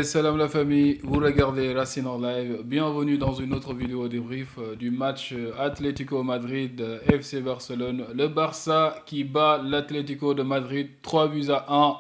Salam la famille, vous regardez Racine en live. Bienvenue dans une autre vidéo débrief du match Atlético Madrid FC Barcelone. Le Barça qui bat l'Atlético de Madrid 3 buts à 1.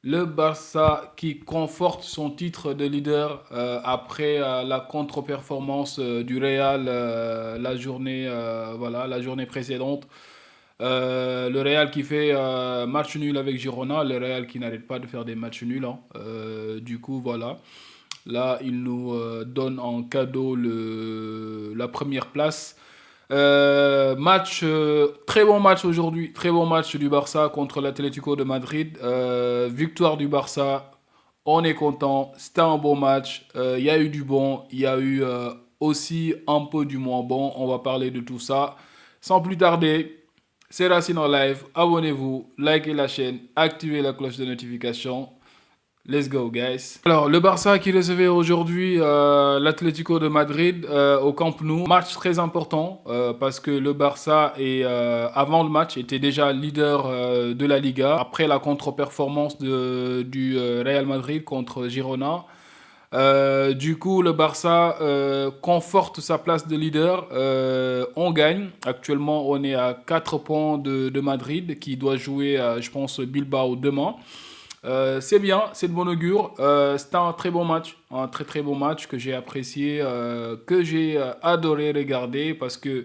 Le Barça qui conforte son titre de leader après la contre-performance du Real la journée précédente. Le Real qui fait match nul avec Girona, le Real qui n'arrête pas de faire des matchs nuls, hein. Du coup, voilà. Là, il nous donne en cadeau la première place. Très bon match aujourd'hui, très bon match du Barça contre l'Atlético de Madrid. Victoire du Barça, on est content, c'était un bon match. Il y a eu du bon, il y a eu aussi un peu du moins bon. On va parler de tout ça. Sans plus tarder, c'est Racine en live. Abonnez-vous, likez la chaîne, activez la cloche de notification. Let's go, guys. Alors, le Barça qui recevait aujourd'hui l'Atlético de Madrid au Camp Nou. Match très important parce que le Barça, avant le match, était déjà leader de la Liga. Après la contre-performance du Real Madrid contre Girona. Du coup, le Barça conforte sa place de leader. On gagne. Actuellement, on est à 4 points de Madrid qui doit jouer, je pense, Bilbao demain. C'est bien, c'est de bon augure. C'était un très bon match, un très très bon match que j'ai apprécié, que j'ai adoré regarder parce que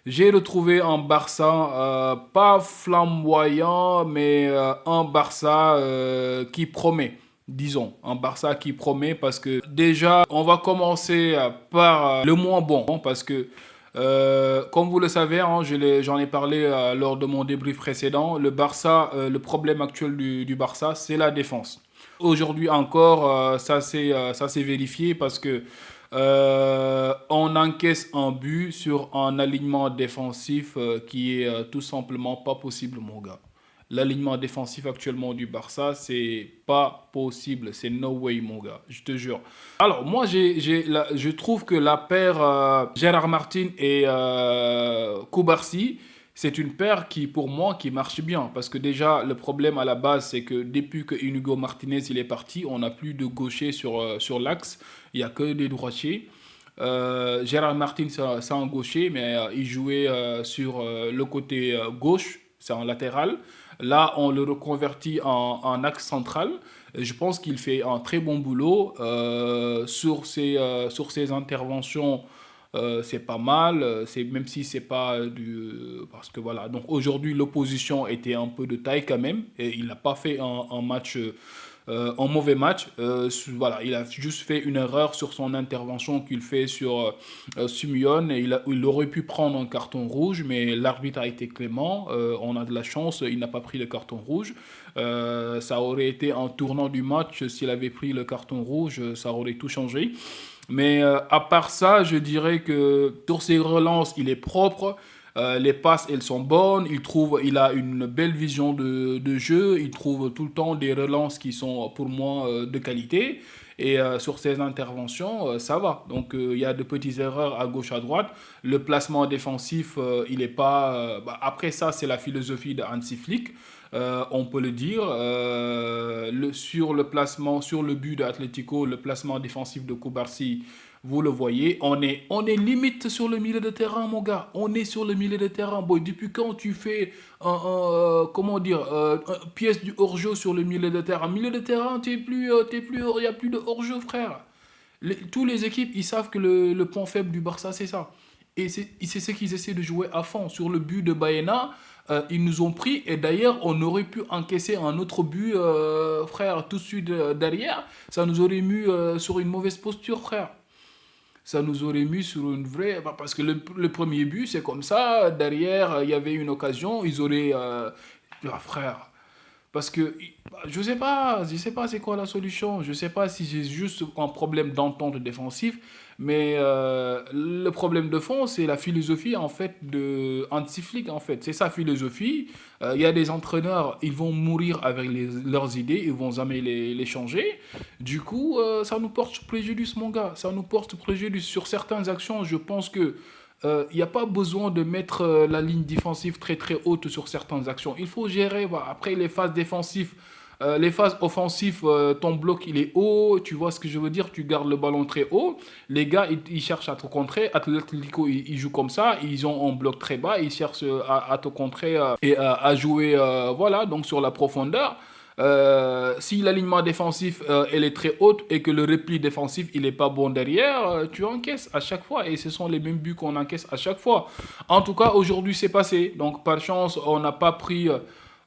j'ai retrouvé un Barça pas flamboyant, mais un Barça qui promet. Disons, un Barça qui promet parce que déjà, on va commencer par le moins bon parce que comme vous le savez, hein, j'en ai parlé lors de mon débrief précédent. Le Barça, le problème actuel du Barça, c'est la défense. Aujourd'hui encore, ça s'est vérifié parce que on encaisse un but sur un alignement défensif qui est tout simplement pas possible, mon gars. L'alignement défensif actuellement du Barça, c'est pas possible. C'est no way, mon gars. Je te jure. Alors, moi, je trouve que la paire Gérard Martin et Koubarsi, c'est une paire qui, pour moi, qui marche bien. Parce que déjà, le problème à la base, c'est que depuis que Inigo Martinez il est parti, on n'a plus de gauchers sur l'axe. Il n'y a que des droitiers. Gérard Martin, c'est un gaucher, mais il jouait sur le côté gauche, c'est un latéral. Là, on le reconvertit en axe central. Je pense qu'il fait un très bon boulot sur ses interventions. C'est pas mal, même si c'est pas parce que voilà. Donc aujourd'hui, l'opposition était un peu de taille quand même, et il n'a pas fait un match un mauvais match. Voilà, il a juste fait une erreur sur son intervention qu'il fait sur Simeone. Et il aurait pu prendre un carton rouge, mais l'arbitre a été clément. On a de la chance, il n'a pas pris le carton rouge. Ça aurait été un tournant du match s'il avait pris le carton rouge, ça aurait tout changé. Mais à part ça, je dirais que sur ses relances, il est propre. Les passes, elles sont bonnes. Il a une belle vision de jeu. Il trouve tout le temps des relances qui sont pour moi de qualité. Et sur ses interventions, ça va. Donc il y a de petites erreurs à gauche, à droite. Le placement défensif, il est pas. Après ça, c'est la philosophie de Hansi Flick. On peut le dire. Sur le placement, sur le but d'Atlético, le placement défensif de Koubarsi, vous le voyez, on est limite sur le milieu de terrain, mon gars. On est sur le milieu de terrain, boy. Depuis quand tu fais comment dire, pièce du hors-jeu sur le milieu de terrain? Milieu de terrain, il y a plus de hors-jeu, frère. Tous les équipes, ils savent que le point faible du Barça, c'est ça. Et c'est ce qu'ils essaient de jouer à fond. Sur le but de Baena, ils nous ont pris. Et d'ailleurs, on aurait pu encaisser un autre but, frère, tout de suite derrière. Ça nous aurait mis sur une mauvaise posture, frère. Ça nous aurait mis sur une vraie. Parce que le premier but, c'est comme ça. Derrière, il y avait une occasion. Ils auraient. Frère. Parce que je sais pas c'est quoi la solution. Je sais pas si c'est juste un problème d'entente défensif, mais le problème de fond, c'est la philosophie en fait de Hansi Flick en fait. C'est sa philosophie. Il y a des entraîneurs, ils vont mourir avec leurs idées, ils vont jamais les changer. Du coup, ça nous porte préjudice, mon gars. Ça nous porte préjudice sur certaines actions. Je pense que il n'y a pas besoin de mettre la ligne défensive très très haute sur certaines actions. Il faut gérer. Voilà. Après les phases défensives, Les phases offensives, ton bloc il est haut, tu vois ce que je veux dire, tu gardes le ballon très haut. Les gars ils cherchent à te contrer. Atlético ils jouent comme ça, ils ont un bloc très bas, ils cherchent à te contrer et à jouer voilà, donc sur la profondeur. Si l'alignement défensif elle est très haute et que le repli défensif il est pas bon derrière, tu encaisses à chaque fois et ce sont les mêmes buts qu'on encaisse à chaque fois. En tout cas, aujourd'hui c'est passé. Donc par chance, on n'a pas pris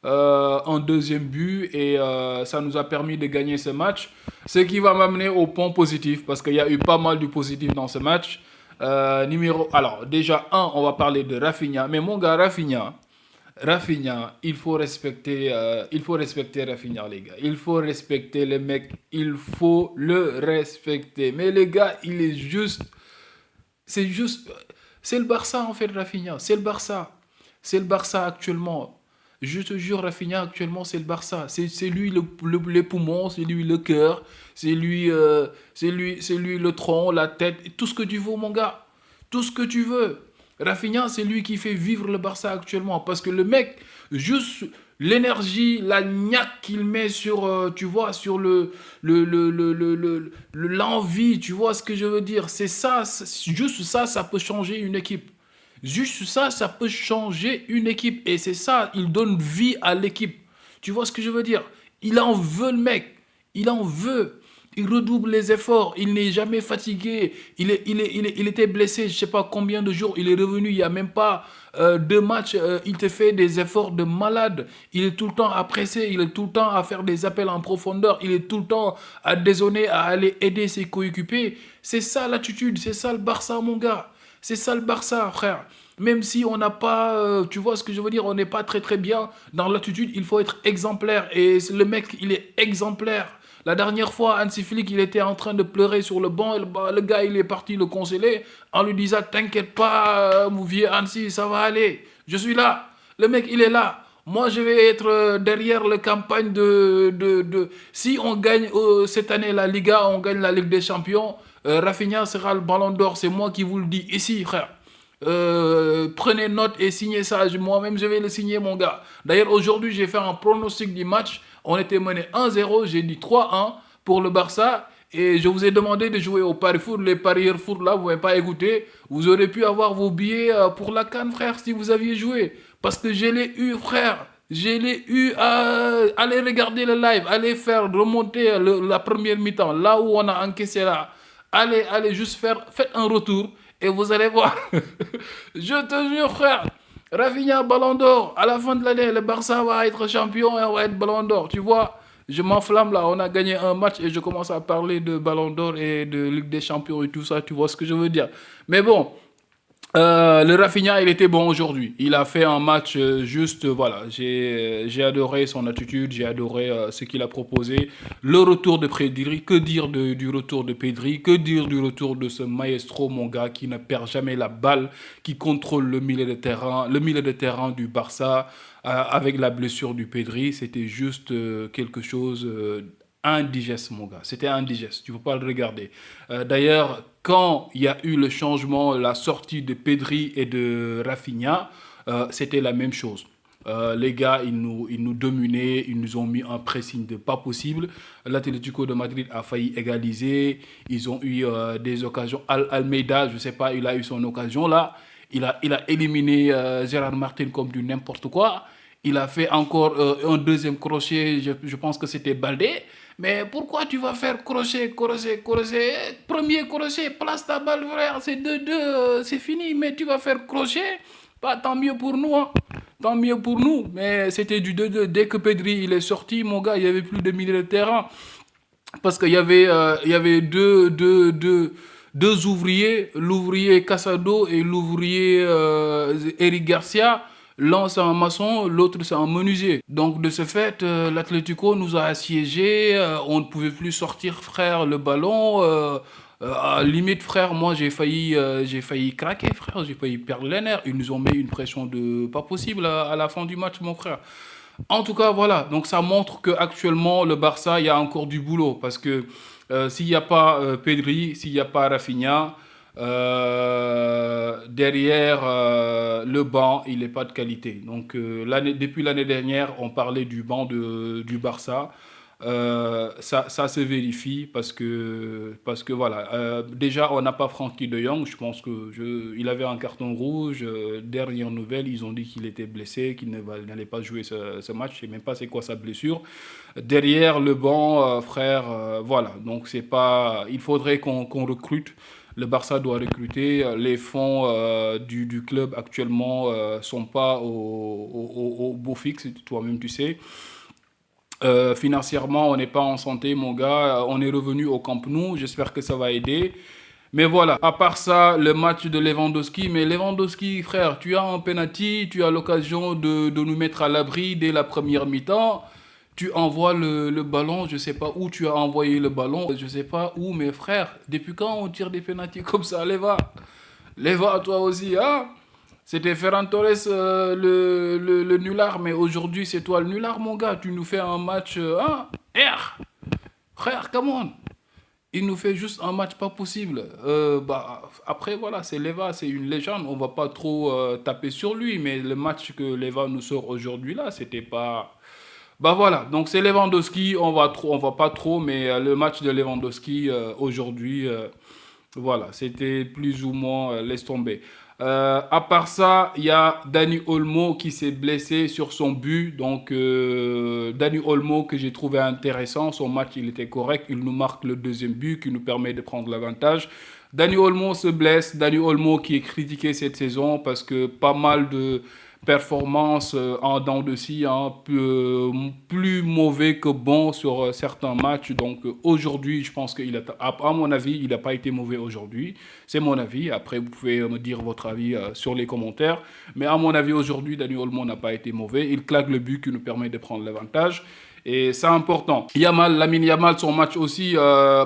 un deuxième but et ça nous a permis de gagner ce match. Ce qui va m'amener au point positif parce qu'il y a eu pas mal de positifs dans ce match. Alors déjà, on va parler de Rafinha. Mais mon gars, Rafinha, il faut respecter Rafinha, les gars. Il faut respecter le mec, il faut le respecter. Mais les gars, c'est juste, c'est le Barça en fait, Rafinha. C'est le Barça actuellement. Je te jure, Rafinha actuellement, c'est le Barça. C'est lui les poumons, c'est lui le cœur, c'est lui le tronc, la tête, tout ce que tu veux, mon gars. Tout ce que tu veux. Rafinha, c'est lui qui fait vivre le Barça actuellement. Parce que le mec, juste l'énergie, la niaque qu'il met sur, tu vois, sur l'envie, tu vois ce que je veux dire. C'est ça, juste ça, ça peut changer une équipe. Juste ça, ça peut changer une équipe. Et c'est ça, il donne vie à l'équipe. Tu vois ce que je veux dire? Il en veut le mec. Il en veut. Il redouble les efforts. Il n'est jamais fatigué. Il était blessé, je ne sais pas combien de jours. Il est revenu il n'y a même pas 2 matchs. Il te fait des efforts de malade. Il est tout le temps à presser. Il est tout le temps à faire des appels en profondeur. Il est tout le temps à dézonner, à aller aider ses coéquipiers. C'est ça l'attitude. C'est ça le Barça, mon gars. C'est ça le Barça, frère. Même si on n'a pas, tu vois ce que je veux dire, on n'est pas très très bien dans l'attitude, il faut être exemplaire. Et le mec, il est exemplaire. La dernière fois, Hansi Flick, il était en train de pleurer sur le banc. Et le gars, il est parti le consoler en lui disant, t'inquiète pas, mon vieux Hansi, ça va aller. Je suis là. Le mec, il est là. Moi, je vais être derrière la campagne Si on gagne cette année la Liga, on gagne la Ligue des Champions, Rafinha sera le ballon d'or. C'est moi qui vous le dis ici, frère. Prenez note et signez ça. Moi-même, je vais le signer, mon gars. D'ailleurs, aujourd'hui, j'ai fait un pronostic du match. On était mené 1-0. J'ai dit 3-1 pour le Barça. Et je vous ai demandé de jouer au Paris Foot. Les Paris Foot, là, vous n'avez pas écouté. Vous aurez pu avoir vos billets pour la CAN, frère, si vous aviez joué. Parce que je l'ai eu, frère. Je l'ai eu. Allez regarder le live. Allez faire remonter la première mi-temps. Là où on a encaissé là. Allez juste faites un retour et vous allez voir. Je te jure, frère. Rafinha, ballon d'or. À la fin de l'année, le Barça va être champion et on va être ballon d'or. Tu vois, je m'enflamme là. On a gagné un match et je commence à parler de ballon d'or et de Ligue des champions et tout ça. Tu vois ce que je veux dire. Mais bon, le Rafinha, il était bon aujourd'hui. Il a fait un match juste, voilà. J'ai adoré son attitude, j'ai adoré ce qu'il a proposé. Le retour de Pedri, que dire du retour de Pedri, que dire du retour de ce maestro, mon gars, qui ne perd jamais la balle, qui contrôle le milieu de terrain du Barça avec la blessure du Pedri. C'était juste quelque chose indigeste, mon gars. C'était indigeste. Tu ne peux pas le regarder. D'ailleurs, quand il y a eu le changement, la sortie de Pedri et de Rafinha, c'était la même chose. Les gars, ils nous dominaient, ils nous ont mis un pressing de pas possible. L'Atlético de Madrid a failli égaliser. Ils ont eu des occasions. Almeida, je ne sais pas, il a eu son occasion là. Il a éliminé Gérard Martin comme du n'importe quoi. Il a fait encore un deuxième crochet, je pense que c'était Baldé. Mais pourquoi tu vas faire crochet, crochet, crochet? Premier crochet, place ta balle, frère, c'est 2-2, c'est fini. Mais tu vas faire crochet? Pas tant mieux pour nous, hein. Tant mieux pour nous. Mais c'était du 2-2. Dès que Pedri il est sorti, mon gars, il n'y avait plus de milieu de terrain. Parce qu'il y avait deux ouvriers, l'ouvrier Casado et l'ouvrier Eric Garcia. L'un c'est un maçon, l'autre c'est un menuisier. Donc de ce fait, l'Atlético nous a assiégés, on ne pouvait plus sortir, frère, le ballon. À limite, frère, moi j'ai failli craquer, frère, j'ai failli perdre les nerfs. Ils nous ont mis une pression de pas possible à la fin du match, mon frère. En tout cas, voilà. Donc, ça montre qu'actuellement, le Barça, il y a encore du boulot. Parce que s'il n'y a pas Pedri, s'il n'y a pas Rafinha, Derrière, le banc, il n'est pas de qualité. Donc, depuis l'année dernière, on parlait du banc du Barça. Ça se vérifie parce que voilà. Déjà, on n'a pas Frankie de Jong. Je pense il avait un carton rouge. Dernière nouvelle, ils ont dit qu'il était blessé, qu'il n'allait pas jouer ce match. Je ne sais même pas c'est quoi sa blessure. Derrière le banc, frère, voilà. Donc, c'est pas. Il faudrait qu'on recrute. Le Barça doit recruter. Les fonds du club actuellement sont pas au beau fixe, toi-même tu sais. Financièrement, on n'est pas en santé, mon gars. On est revenu au Camp Nou. J'espère que ça va aider. Mais voilà, à part ça, le match de Lewandowski. Mais Lewandowski, frère, tu as un penalty, tu as l'occasion de nous mettre à l'abri dès la première mi-temps. Tu envoies le ballon, je sais pas où tu as envoyé le ballon, je sais pas où, mais frère, depuis quand on tire des pénaltys comme ça, Leva, toi aussi, hein? C'était Ferran Torres le nulard, mais aujourd'hui c'est toi le nulard, mon gars. Tu nous fais un match, hein? Frère, come on! Il nous fait juste un match pas possible. Après, voilà, c'est Leva, c'est une légende. On va pas trop taper sur lui, mais le match que Leva nous sort aujourd'hui là, c'était pas. Bah voilà, donc c'est Lewandowski, on va pas trop, mais le match de Lewandowski aujourd'hui, voilà, c'était plus ou moins laisse tomber. À part ça, il y a Dani Olmo qui s'est blessé sur son but. Donc, Dani Olmo que j'ai trouvé intéressant. Son match, il était correct. Il nous marque le deuxième but qui nous permet de prendre l'avantage. Dani Olmo se blesse. Dani Olmo qui est critiqué cette saison parce que pas mal de performances en dents de scie, hein, plus mauvais que bon sur certains matchs. Donc aujourd'hui, je pense à mon avis, il n'a pas été mauvais aujourd'hui. C'est mon avis. Après, vous pouvez me dire votre avis sur les commentaires. Mais à mon avis, aujourd'hui, Dani Olmo n'a pas été mauvais. Il claque le but qui nous permet de prendre l'avantage. Et c'est important. Lamine Yamal, son match aussi,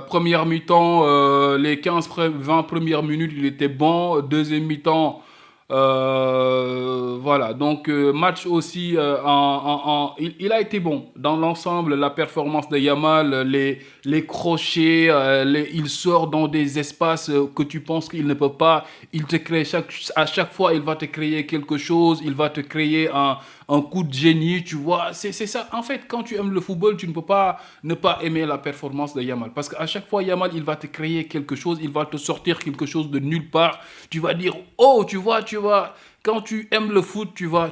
première mi-temps, les 15-20 premières minutes, il était bon. Deuxième mi-temps, voilà, donc match aussi, il a été bon. Dans l'ensemble, la performance de Yamal, les crochets, il sort dans des espaces que tu penses qu'il ne peut pas. Il te crée à chaque fois, il va te créer quelque chose, il va te créer un coup de génie, tu vois. C'est ça. En fait, quand tu aimes le football, tu ne peux pas ne pas aimer la performance de Yamal. Parce qu'à chaque fois, Yamal, il va te créer quelque chose, il va te sortir quelque chose de nulle part. Tu vas dire, oh, tu vois. Quand tu aimes le foot, tu vas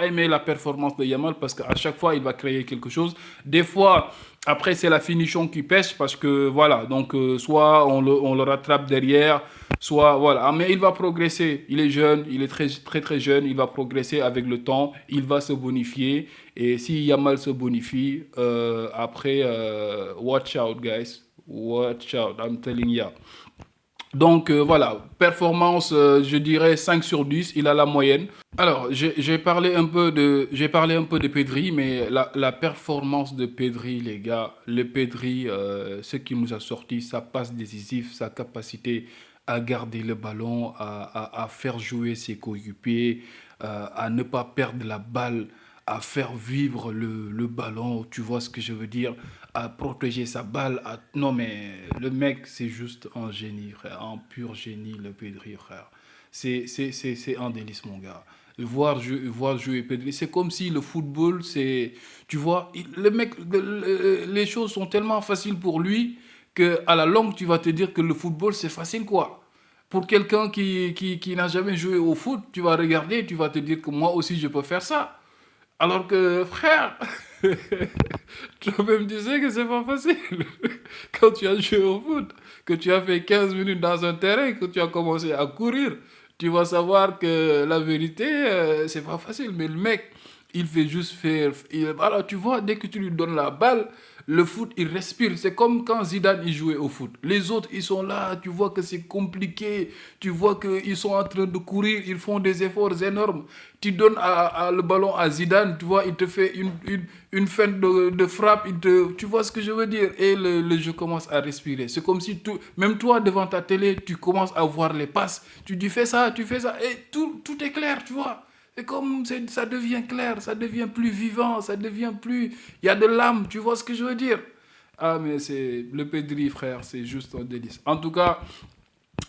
aimer la performance de Yamal parce qu'à chaque fois, il va créer quelque chose. Des fois, après, c'est la finition qui pêche parce que, voilà, donc soit on le rattrape derrière, soit, voilà. Ah, mais il va progresser. Il est jeune, il est très, très, très jeune. Il va progresser avec le temps. Il va se bonifier. Et si Yamal se bonifie, après, watch out, guys. Watch out, I'm telling you. Donc voilà, performance, je dirais 5 sur 10, il a la moyenne. Alors, j'ai parlé un peu de Pedri, mais la performance de Pedri, les gars, le Pedri, ce qui nous a sorti, sa passe décisive, sa capacité à garder le ballon, à faire jouer ses coéquipiers, à ne pas perdre la balle, à faire vivre le ballon, tu vois ce que je veux dire, à protéger sa balle. Non mais le mec, c'est juste un génie, frère, un pur génie, le Pedri, frère. C'est un délice, mon gars. Voir jouer Pedri, c'est comme si le football, c'est... Tu vois, le mec, les choses sont tellement faciles pour lui que à la longue, tu vas te dire que le football, c'est facile, quoi. Pour quelqu'un qui n'a jamais joué au foot, tu vas regarder, tu vas te dire que moi aussi, je peux faire ça. Alors que, frère, toi-même disais que c'est pas facile. Quand tu as joué au foot, que tu as fait 15 minutes dans un terrain, que tu as commencé à courir, tu vas savoir que la vérité, c'est pas facile. Mais le mec, il fait juste faire. Alors, tu vois, dès que tu lui donnes la balle, le foot, il respire. C'est comme quand Zidane, il jouait au foot. Les autres, ils sont là, tu vois que c'est compliqué. Tu vois qu'ils sont en train de courir, ils font des efforts énormes. Tu donnes le ballon à Zidane, tu vois, il te fait une feinte de frappe, tu vois ce que je veux dire. Et le jeu commence à respirer. C'est comme si même toi, devant ta télé, tu commences à voir les passes. Tu dis, tu fais ça, et tout est clair, tu vois. C'est comme ça devient clair, ça devient plus vivant, ça devient plus... Il y a de l'âme, tu vois ce que je veux dire? Ah, mais c'est le Pedri, frère, c'est juste un délice. En tout cas,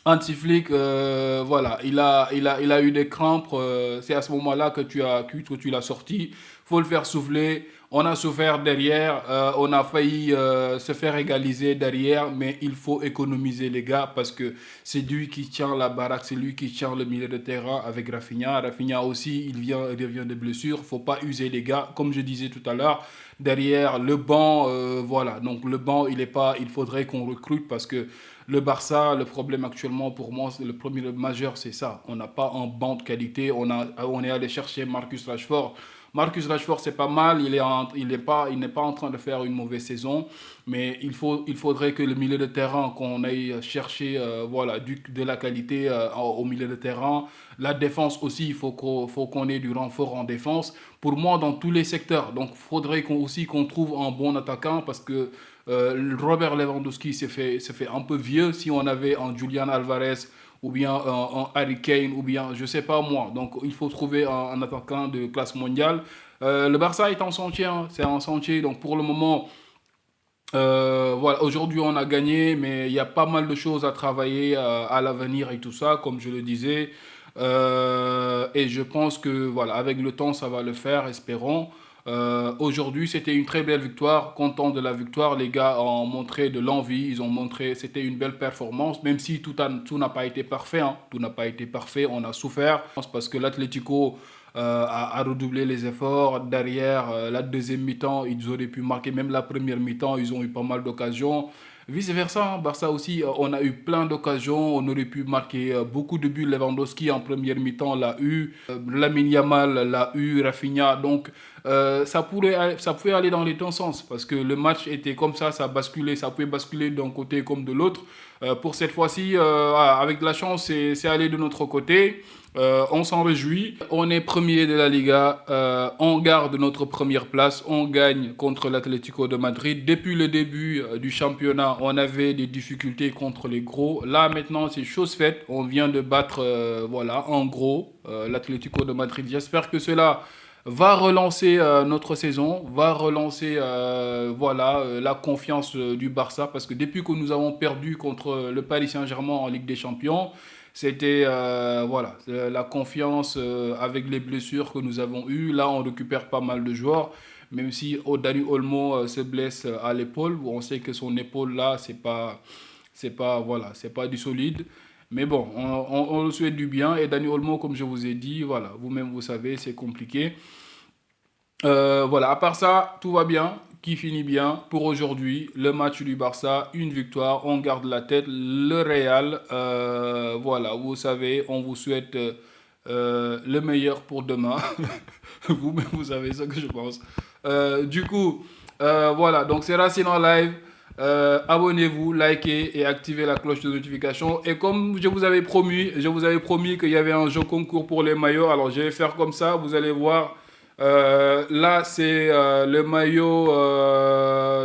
Hansi Flick, voilà, il a eu des crampes. C'est à ce moment-là que tu l'as sorti. Faut le faire souffler. On a souffert derrière. On a failli se faire égaliser derrière. Mais il faut économiser les gars parce que c'est lui qui tient la baraque. C'est lui qui tient le milieu de terrain avec Rafinha. Rafinha aussi, il revient de blessure. Faut pas user les gars. Comme je disais tout à l'heure, derrière le banc, voilà. Donc le banc, il est pas. Il faudrait qu'on recrute parce que le Barça, le problème actuellement pour moi, le premier le majeur, c'est ça. On n'a pas un banc de qualité. On est allé chercher Marcus Rashford. Marcus Rashford, c'est pas mal. Il n'est pas en train de faire une mauvaise saison. Mais il faudrait que le milieu de terrain, qu'on aille chercher voilà, de la qualité au milieu de terrain. La défense aussi, faut qu'on ait du renfort en défense. Pour moi, dans tous les secteurs. Donc, il faudrait aussi qu'on trouve un bon attaquant parce que Robert Lewandowski s'est fait un peu vieux. Si on avait un Julian Alvarez ou bien un Harry Kane ou bien je sais pas moi. Donc il faut trouver un attaquant de classe mondiale. Le Barça est en sentier, hein, c'est en sentier. Donc pour le moment, voilà, aujourd'hui on a gagné, mais il y a pas mal de choses à travailler à l'avenir et tout ça, comme je le disais. Et je pense que voilà, avec le temps ça va le faire, espérons. Aujourd'hui, c'était une très belle victoire. Content de la victoire, les gars ont montré de l'envie. Ils ont montré, c'était une belle performance, même si tout n'a pas été parfait, hein. Tout n'a pas été parfait. On a souffert parce que l'Atlético a redoublé les efforts. Derrière, la deuxième mi-temps, ils auraient pu marquer. Même la première mi-temps, ils ont eu pas mal d'occasions. Vice-versa, hein, Barça aussi, on a eu plein d'occasions. On aurait pu marquer beaucoup de buts. Lewandowski en première mi-temps l'a eu. Lamine Yamal l'a eu. Rafinha. Donc, ça pouvait aller dans les deux sens parce que le match était comme ça basculait. Ça pouvait basculer d'un côté comme de l'autre. Pour cette fois-ci, voilà, avec de la chance, c'est allé de notre côté. On s'en réjouit. On est premier de la Liga. On garde notre première place. On gagne contre l'Atlético de Madrid. Depuis le début du championnat, on avait des difficultés contre les gros. Là, maintenant, c'est chose faite. On vient de battre, voilà, en gros, l'Atlético de Madrid. J'espère que cela va relancer notre saison, va relancer voilà, la confiance du Barça. Parce que depuis que nous avons perdu contre le Paris Saint-Germain en Ligue des Champions, c'était voilà, la confiance avec les blessures que nous avons eues. Là, on récupère pas mal de joueurs, même si Dani Olmo se blesse à l'épaule. On sait que son épaule là, c'est pas voilà, c'est pas du solide. Mais bon, on le souhaite du bien. Et Dani Olmo, comme je vous ai dit, voilà, vous-même vous savez, c'est compliqué. Voilà, à part ça, tout va bien, qui finit bien pour aujourd'hui. Le match du Barça, une victoire, on garde la tête. Le Real, voilà, vous savez, on vous souhaite le meilleur pour demain. Vous-même, vous savez ce que je pense. Du coup, voilà, donc c'est Racine en live. Abonnez-vous, likez et activez la cloche de notification. Et comme je vous avais promis qu'il y avait un jeu concours pour les maillots. Alors je vais faire comme ça, vous allez voir. Là, c'est le maillot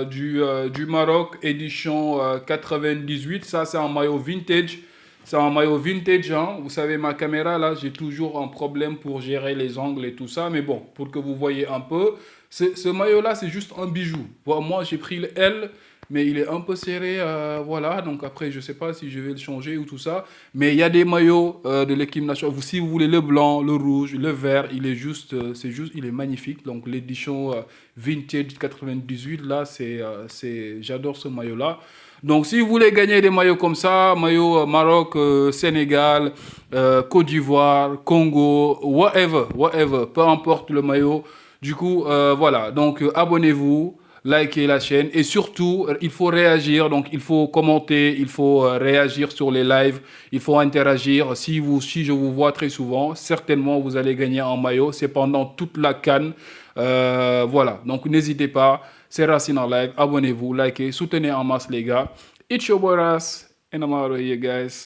du Maroc, édition 98. Ça, c'est un maillot vintage. C'est un maillot vintage, hein. Vous savez, ma caméra, là, j'ai toujours un problème pour gérer les angles et tout ça. Mais bon, pour que vous voyez un peu, ce maillot-là, c'est juste un bijou. Bon, moi, j'ai pris le L, mais il est un peu serré. Voilà, donc après, je sais pas si je vais le changer ou tout ça. Mais il y a des maillots de l'équipe nationale. Si vous voulez le blanc, le rouge, le vert, il est juste, il est magnifique. Donc l'édition Vintage 98, là, j'adore ce maillot-là. Donc si vous voulez gagner des maillots comme ça, maillot Maroc, Sénégal, Côte d'Ivoire, Congo, whatever, peu importe le maillot. Du coup, voilà. Donc abonnez-vous, likez la chaîne et surtout, il faut réagir. Donc il faut commenter, il faut réagir sur les lives, il faut interagir. Si je vous vois très souvent, certainement vous allez gagner un maillot. C'est pendant toute la CAN. Voilà. Donc n'hésitez pas. C'est Racine en live. Abonnez-vous, likez, soutenez en masse les gars. It's your boy Ras, and I'm out of here, guys.